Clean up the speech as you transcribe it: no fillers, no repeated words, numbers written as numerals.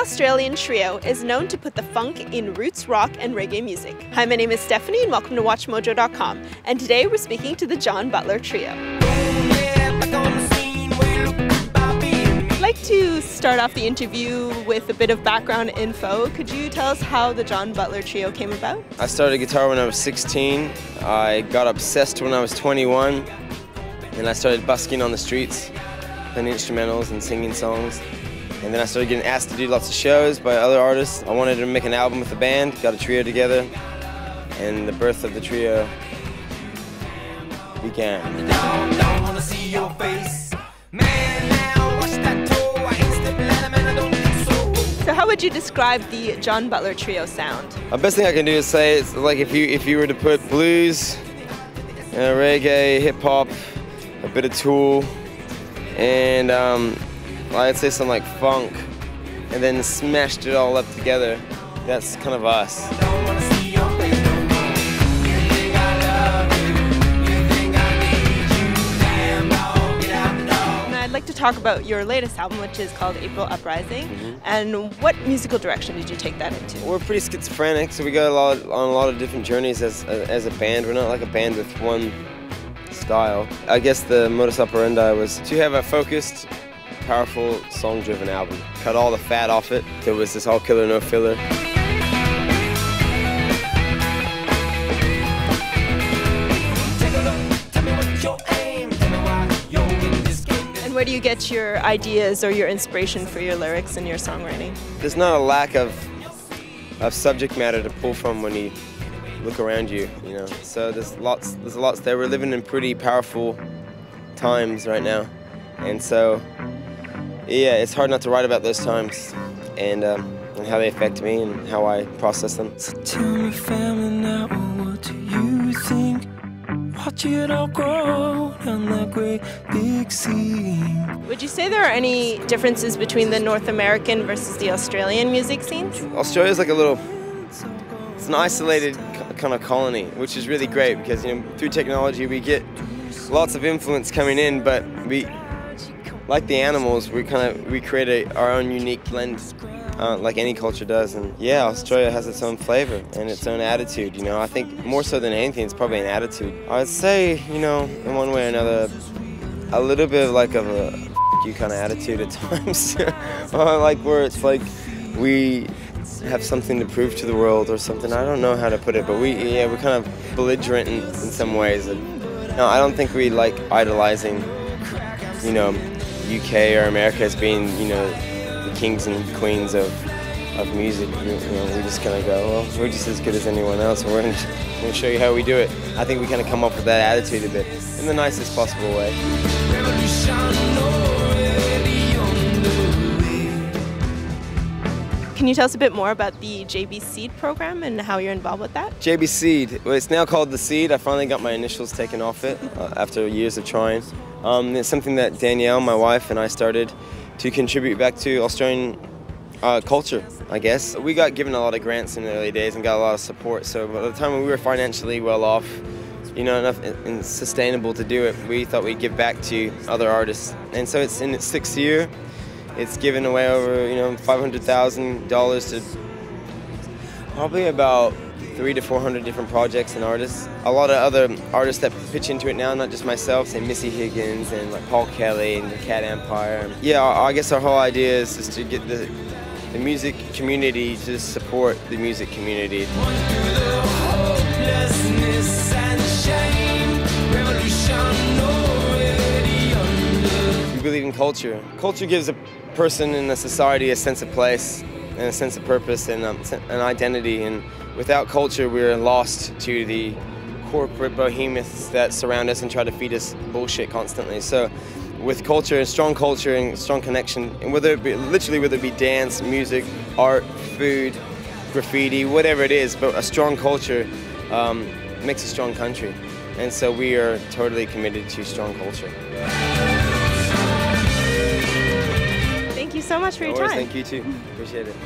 Australian trio is known to put the funk in roots rock and reggae music. Hi, my name is Stephanie and welcome to WatchMojo.com, and today we're speaking to the John Butler Trio. I'd like to start off the interview with a bit of background info. Could you tell us how the John Butler Trio came about? I started guitar when I was 16. I got obsessed when I was 21, and I started busking on the streets, playing instrumentals and singing songs. And then I started getting asked to do lots of shows by other artists. I wanted to make an album with the band, got a trio together, and the birth of the trio began. So how would you describe the John Butler Trio sound? The best thing I can do is say it's like if you were to put blues, reggae, hip-hop, a bit of Tool, and I'd say something like funk, and then smashed it all up together. That's kind of us. And I'd like to talk about your latest album, which is called April Uprising. And what musical direction did you take that into? We're pretty schizophrenic, so we go on a lot of different journeys as a band. We're not like a band with one style. I guess the modus operandi was to have a focused, powerful, song-driven album. Cut all the fat off it. There was this all killer, no filler. And where do you get your ideas or your inspiration for your lyrics and your songwriting? There's not a lack of subject matter to pull from when you look around you, you know. So there's lots there. We're living in pretty powerful times right now, and so yeah, it's hard not to write about those times and how they affect me and how I process them. So tell me, family, now, what do you think? Watch it all grow down that great big sea. Would you say there are any differences between the North American versus the Australian music scenes? Australia's like it's an isolated kind of colony, which is really great because, you know, through technology we get lots of influence coming in, but we, like the animals, we create our own unique blend, like any culture does. And yeah, Australia has its own flavor and its own attitude. You know, I think more so than anything, it's probably an attitude. I'd say, you know, in one way or another, a little bit like of a "f you" kind of attitude at times, like where it's like we have something to prove to the world or something. I don't know how to put it, but we're kind of belligerent in some ways. No, I don't think we like idolizing, you know, UK or America as being, you know, the kings and queens of music. You know, we just kind of go, well, we're just as good as anyone else, and we're going to show you how we do it. I think we kind of come up with that attitude a bit in the nicest possible way. Can you tell us a bit more about the JB Seed program and how you're involved with that? JB Seed, well, it's now called The Seed. I finally got my initials taken off it after years of trying. It's something that Danielle, my wife, and I started to contribute back to Australian culture, I guess. We got given a lot of grants in the early days and got a lot of support, so by the time when we were financially well off, you know, enough and sustainable to do it, we thought we'd give back to other artists. And so it's in its 6th year. It's given away over, you know, $500,000 to probably about 300 to 400 different projects and artists. A lot of other artists that pitch into it now, not just myself, say Missy Higgins and like Paul Kelly and the Cat Empire. Yeah, I guess our whole idea is just to get the music community to support the music community. We believe in culture. Culture gives a person in a society a sense of place and a sense of purpose and an identity, and without culture we're lost to the corporate behemoths that surround us and try to feed us bullshit constantly. So with culture and strong connection, and whether it be dance, music, art, food, graffiti, whatever it is, but a strong culture makes a strong country. And so we are totally committed to strong culture. Thank you so much for your time. Thank you too. Appreciate it.